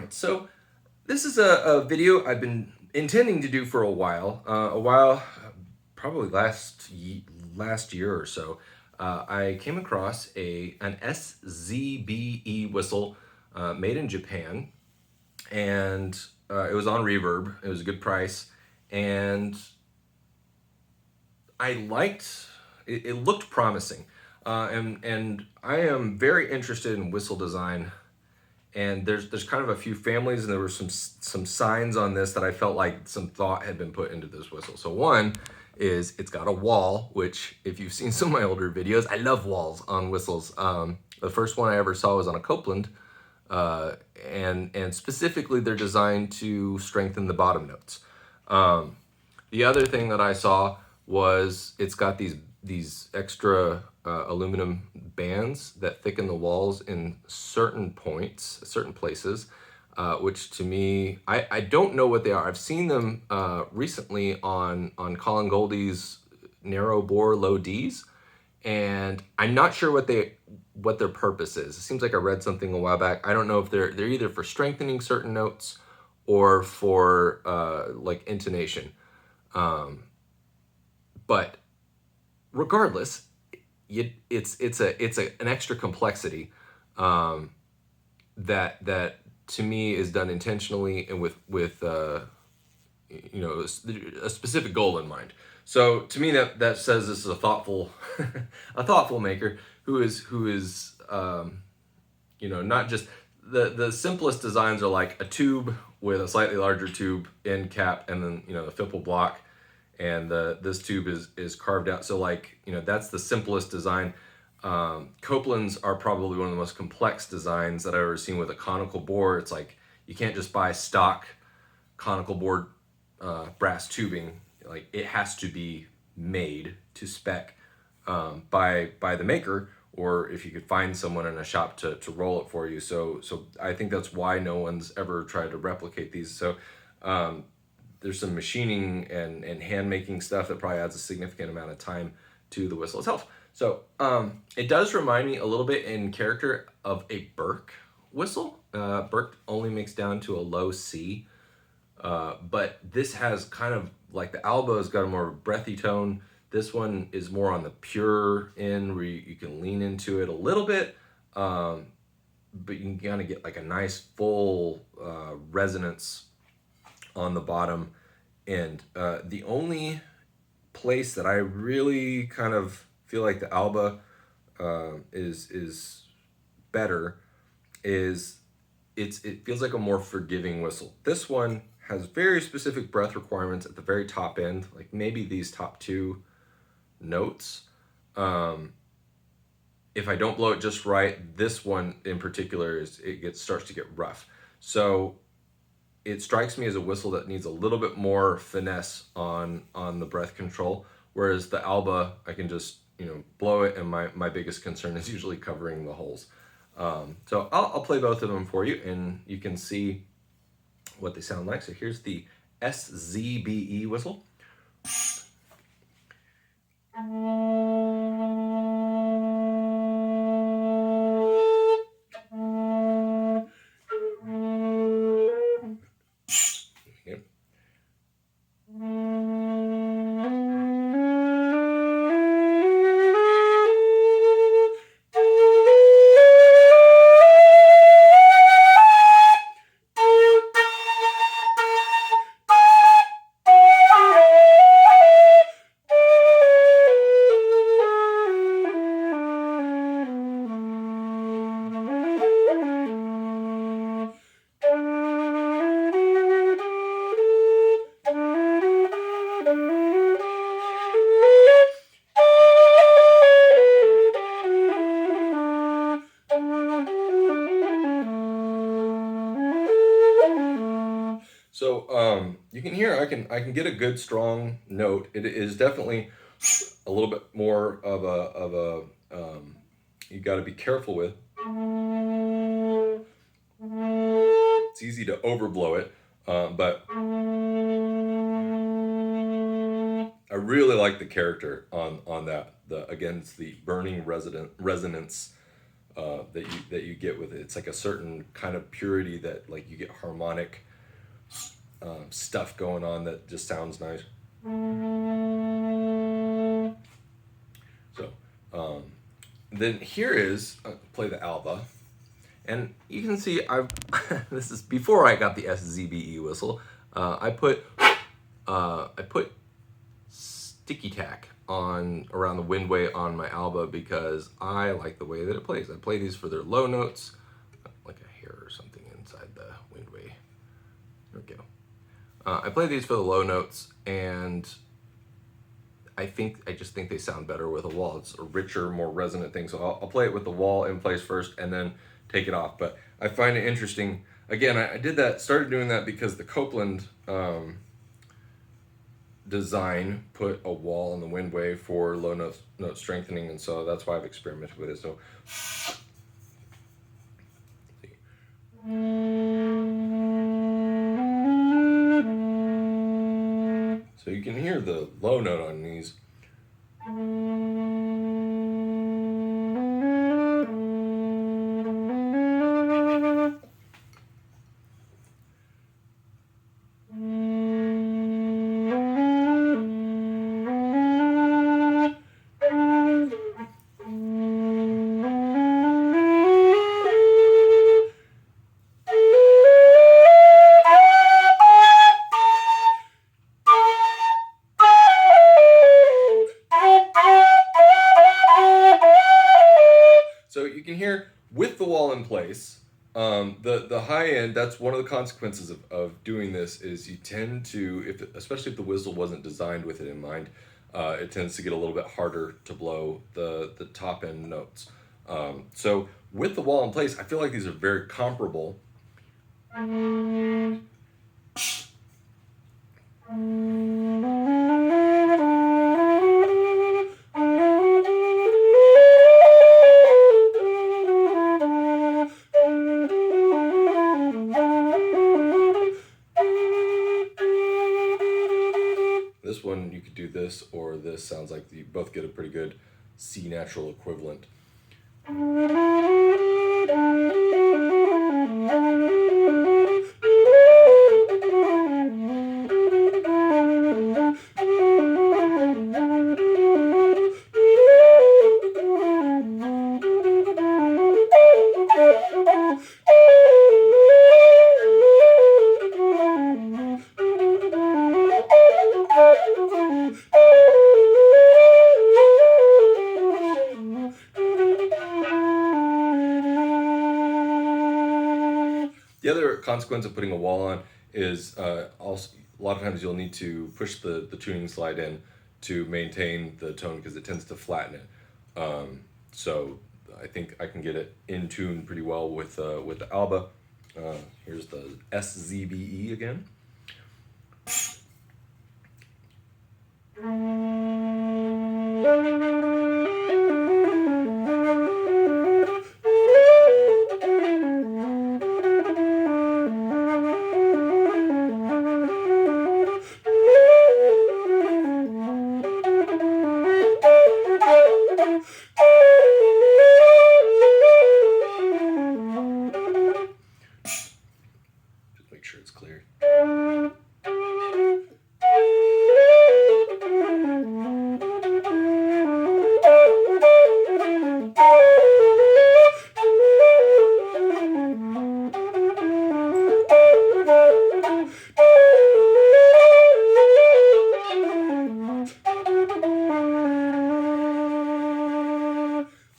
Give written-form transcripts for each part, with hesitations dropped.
right, so this is a video I've been intending to do for a while, probably last year or so. I came across an SZBE whistle made in Japan, and it was on Reverb. It was a good price, and I liked it. It looked promising, and I am very interested in whistle design. And there's kind of a few families, and there were some signs on this that I felt like some thought had been put into this whistle. So one is it's got a wall, which if you've seen some of my older videos, I love walls on whistles. The first one I ever saw was on a Copeland, and specifically they're designed to strengthen the bottom notes. The other thing that I saw was it's got these extra aluminum bands that thicken the walls in certain points, certain places, which to me, I don't know what they are. I've seen them recently on Colin Goldie's narrow bore low Ds, and I'm not sure what their purpose is. It seems like I read something a while back. I don't know if they're either for strengthening certain notes or for like intonation. But regardless, it's an extra complexity that to me is done intentionally and with a specific goal in mind. So to me that says this is a thoughtful a thoughtful maker who is not just the simplest designs are like a tube with a slightly larger tube end cap, and then the Fipple block, and this tube is carved out. So like, that's the simplest design. Copelands are probably one of the most complex designs that I've ever seen with a conical bore. It's like you can't just buy stock conical board brass tubing. Like, it has to be made to spec by the maker, or if you could find someone in a shop to roll it for you. So I think that's why no one's ever tried to replicate these. So there's some machining and hand making stuff that probably adds a significant amount of time to the whistle itself. So it does remind me a little bit in character of a Burke whistle. Burke only makes down to a low C, but this has kind of like the Alba has got a more breathy tone. This one is more on the pure end, where you can lean into it a little bit, but you can kind of get like a nice full resonance on the bottom end. The only place that I really kind of feel like the Alba is better is it feels like a more forgiving whistle. This one has very specific breath requirements at the very top end, like maybe these top two notes. If I don't blow it just right, this one in particular starts to get rough. So it strikes me as a whistle that needs a little bit more finesse on the breath control, whereas the Alba, I can just blow it, and my biggest concern is usually covering the holes. So I'll play both of them for you, and you can see what they sound like. So here's the SZBE whistle. So you can hear I can get a good strong note. It is definitely a little bit more of a you got to be careful with. It's easy to overblow it, but I really like the character on that. Against the burning resonance that you get with it. It's like a certain kind of purity that like you get harmonic stuff going on that just sounds nice. So then here is play the Alba, and you can see I've this is before I got the SZBE whistle. I put sticky tack on around the windway on my Alba because I like the way that it plays. I play these for their low notes, like a hair or something inside the windway. There we go. I play these for the low notes, and I just think they sound better with a wall. It's a richer, more resonant thing. So I'll play it with the wall in place first, and then take it off. But I find it interesting. Again, I started doing that because the Copeland design put a wall in the windway for low note strengthening, and so that's why I've experimented with it. So you can hear the low note on these. So you can hear with the wall in place, the high end, that's one of the consequences of doing this is you tend to, especially if the whistle wasn't designed with it in mind, it tends to get a little bit harder to blow the top end notes. So with the wall in place, I feel like these are very comparable. This one, you could do this or this. Sounds like you both get a pretty good C natural equivalent. The other consequence of putting a wall on is also a lot of times you'll need to push the tuning slide in to maintain the tone because it tends to flatten it. So I think I can get it in tune pretty well with the Alba. Here's the SZBE again. Make sure it's clear.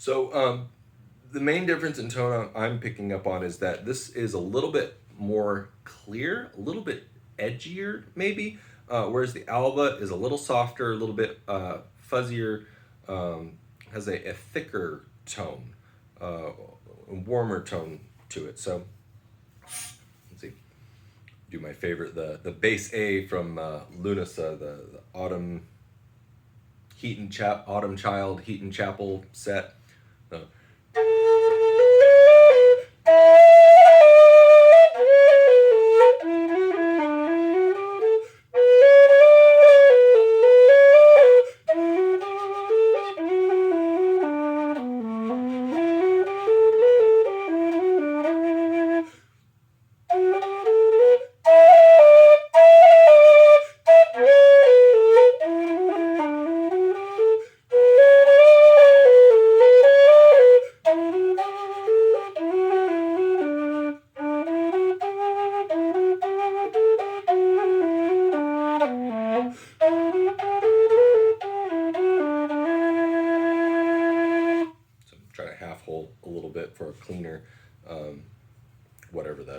So the main difference in tone I'm picking up on is that this is a little bit more clear, a little bit edgier maybe, whereas the Alba is a little softer, a little bit fuzzier, has a thicker tone, a warmer tone to it. So let's see, do my favorite, the bass A from Lunasa, the Autumn Child Heaton Chapel set.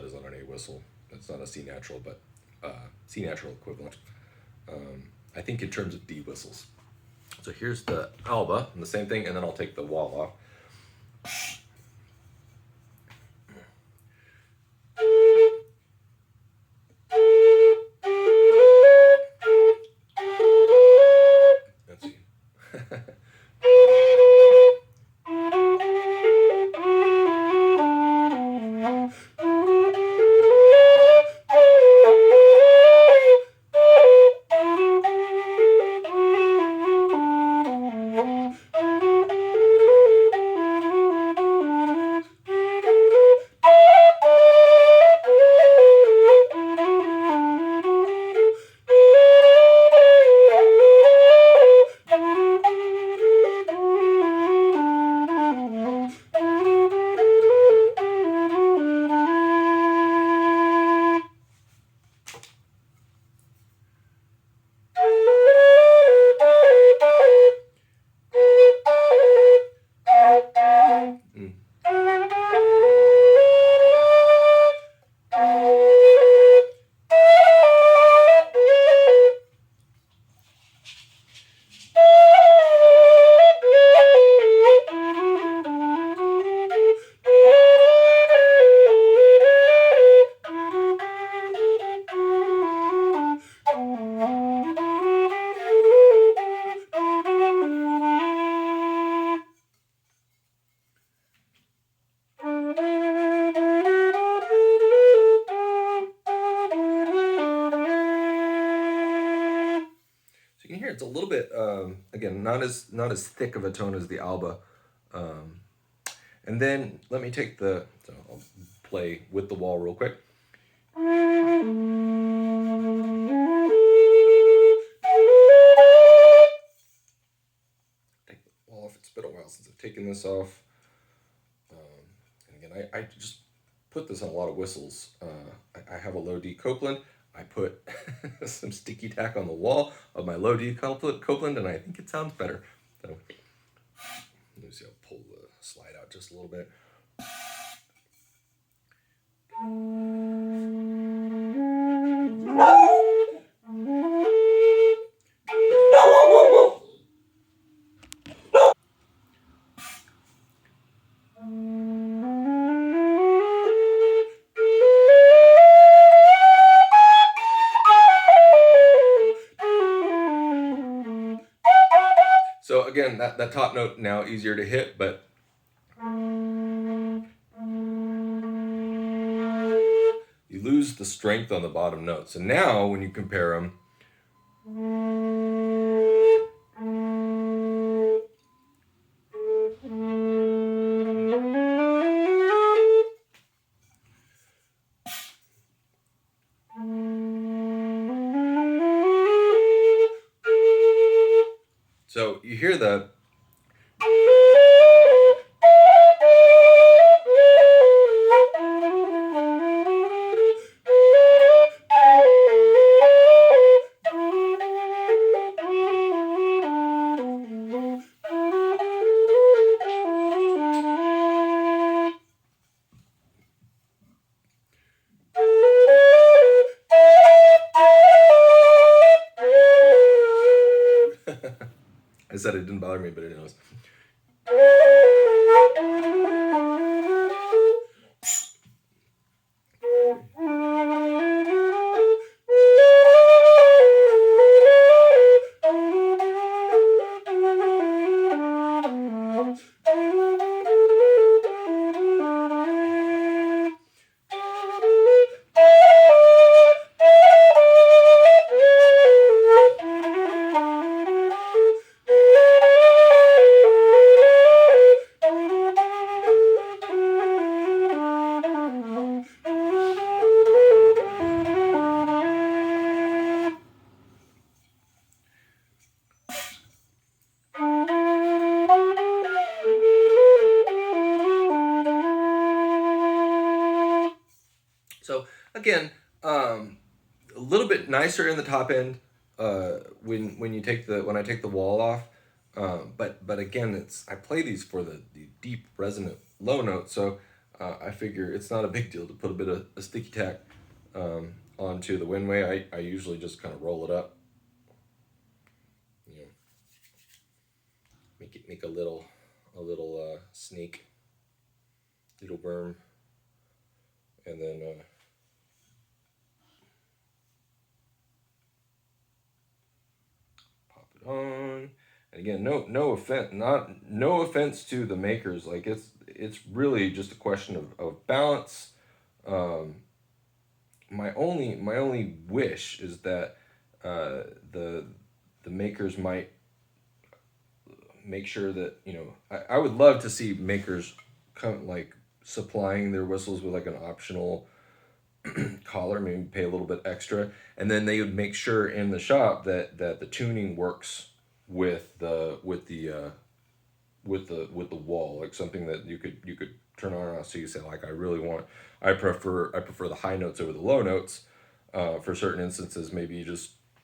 is on an A whistle. It's not a C natural, but C natural equivalent. I think in terms of D whistles. So here's the Alba, and the same thing, and then I'll take the wall off. Let's see. You can hear it's a little bit again not as thick of a tone as the Alba, and then let me take the so I'll play with the wall real quick. Take the wall off. It's been a while since I've taken this off, and again I just put this on a lot of whistles. I have a low D Copeland. I put some sticky tack on the wall of my low D Copeland, and I think it sounds better. So let me see, I'll pull the slide out just a little bit. So again, that top note now easier to hit, but you lose the strength on the bottom note. So now when you compare them, so you hear the I said it didn't bother me, but it knows. So again, a little bit nicer in the top end when you take when I take the wall off. But again, I play these for the deep resonant low note. So I figure it's not a big deal to put a bit of a sticky tack onto the windway. I usually just kind of roll it up, you know, make a little snake, little berm, and then pop it on. And again, no offense, no offense to the makers. Like it's really just a question of balance. Um, my only wish is that uh, the the makers might make sure that I would love to see makers come like supplying their whistles with like an optional collar, maybe pay a little bit extra, and then they would make sure in the shop that the tuning works with the wall, like something that you could turn on and off. So you say like I prefer the high notes over the low notes. For certain instances, maybe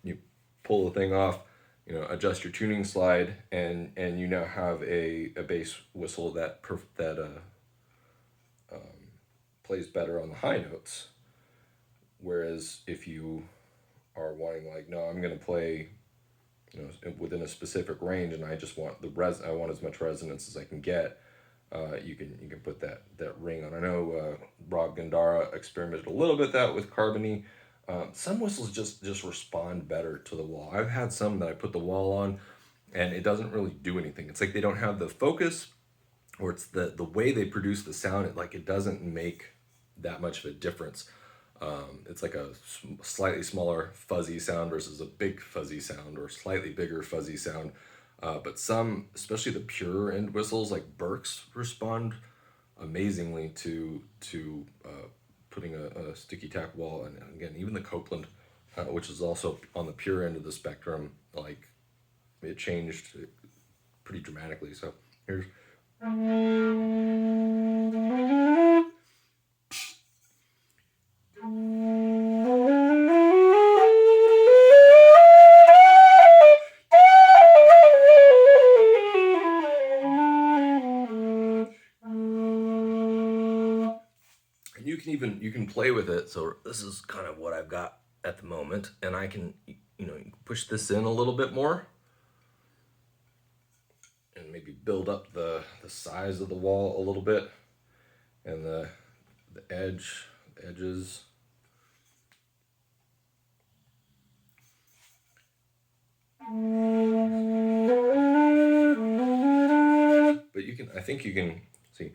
you pull the thing off, adjust your tuning slide, and you now have a bass whistle that plays better on the high notes. Whereas if you are wanting like, no, I'm gonna play within a specific range, and I just want I want as much resonance as I can get. You can put that ring on. I know Rob Gandara experimented a little bit that with carbony. Some whistles just respond better to the wall. I've had some that I put the wall on, and it doesn't really do anything. It's like they don't have the focus, or it's the way they produce the sound. It doesn't make that much of a difference. It's like a slightly smaller fuzzy sound versus a big fuzzy sound, or slightly bigger fuzzy sound. But some, especially the pure end whistles like Burks, respond amazingly to putting a sticky tack wall. And again, even the Copeland, which is also on the pure end of the spectrum, like it changed pretty dramatically. So here's. And you can play with it. So this is kind of what I've got at the moment, and I can push this in a little bit more, and maybe build up the size of the wall a little bit, and the edges. But I think you can see.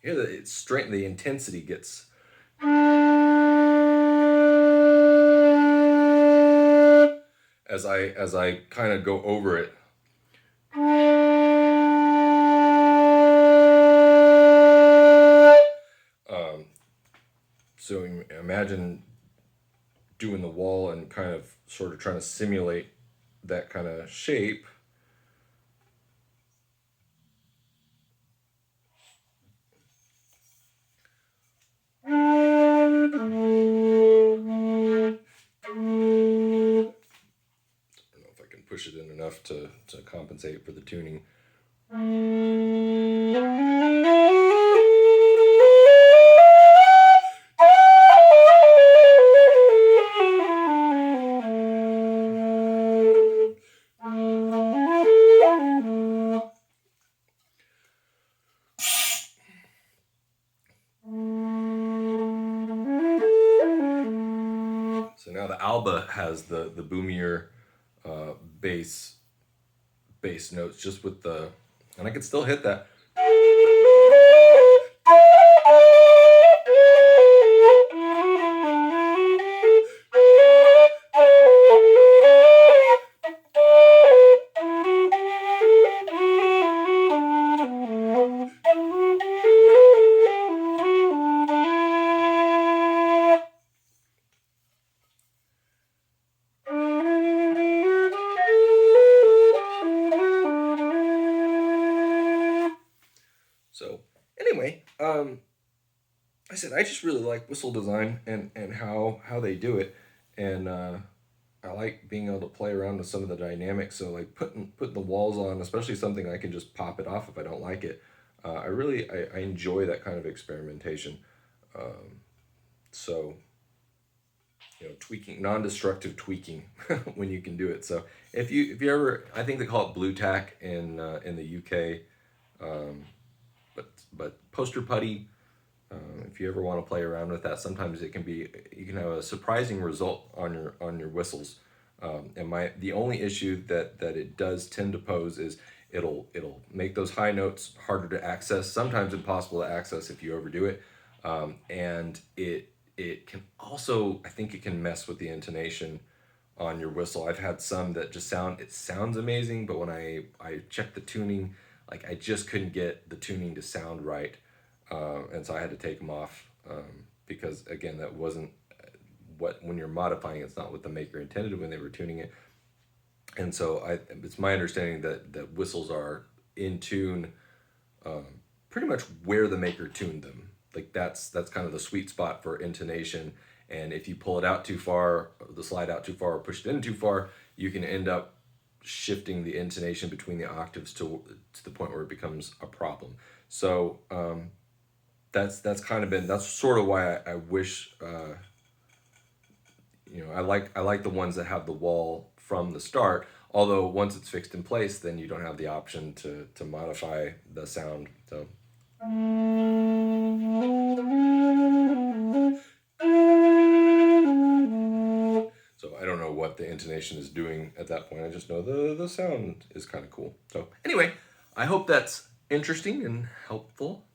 Here, it's straight. The intensity gets as I kind of go over it. So imagine doing the wall and kind of sort of trying to simulate that kind of shape. I don't know if I can push it in enough to compensate for the tuning. So now the Alba has the boomier uh, bass bass notes, just with and I can still hit that. So anyway, I said I just really like whistle design and how they do it, and I like being able to play around with some of the dynamics. So like putting the walls on, especially something I can just pop it off if I don't like it. I enjoy that kind of experimentation. So tweaking, non-destructive tweaking when you can do it. So if you ever, I think they call it blue tack in the UK, but poster putty. If you ever want to play around with that, sometimes it can be you can have a surprising result on your whistles. And the only issue that it does tend to pose is it'll make those high notes harder to access, sometimes impossible to access if you overdo it, and it can also, I think it can mess with the intonation on your whistle. I've had some that just sounds amazing, but when I checked the tuning, like I just couldn't get the tuning to sound right, and so I had to take them off, because again, that wasn't what when you're modifying, it's not what the maker intended when they were tuning it. And so it's my understanding that whistles are in tune, pretty much where the maker tuned them. Like that's kind of the sweet spot for intonation. And if you pull it out too far, the slide out too far, or push it in too far, you can end up shifting the intonation between the octaves to the point where it becomes a problem. So that's sort of why I wish, I like the ones that have the wall from the start. Although once it's fixed in place, then you don't have the option to modify the sound. So I don't know what the intonation is doing at that point. I just know the sound is kind of cool. So anyway, I hope that's interesting and helpful.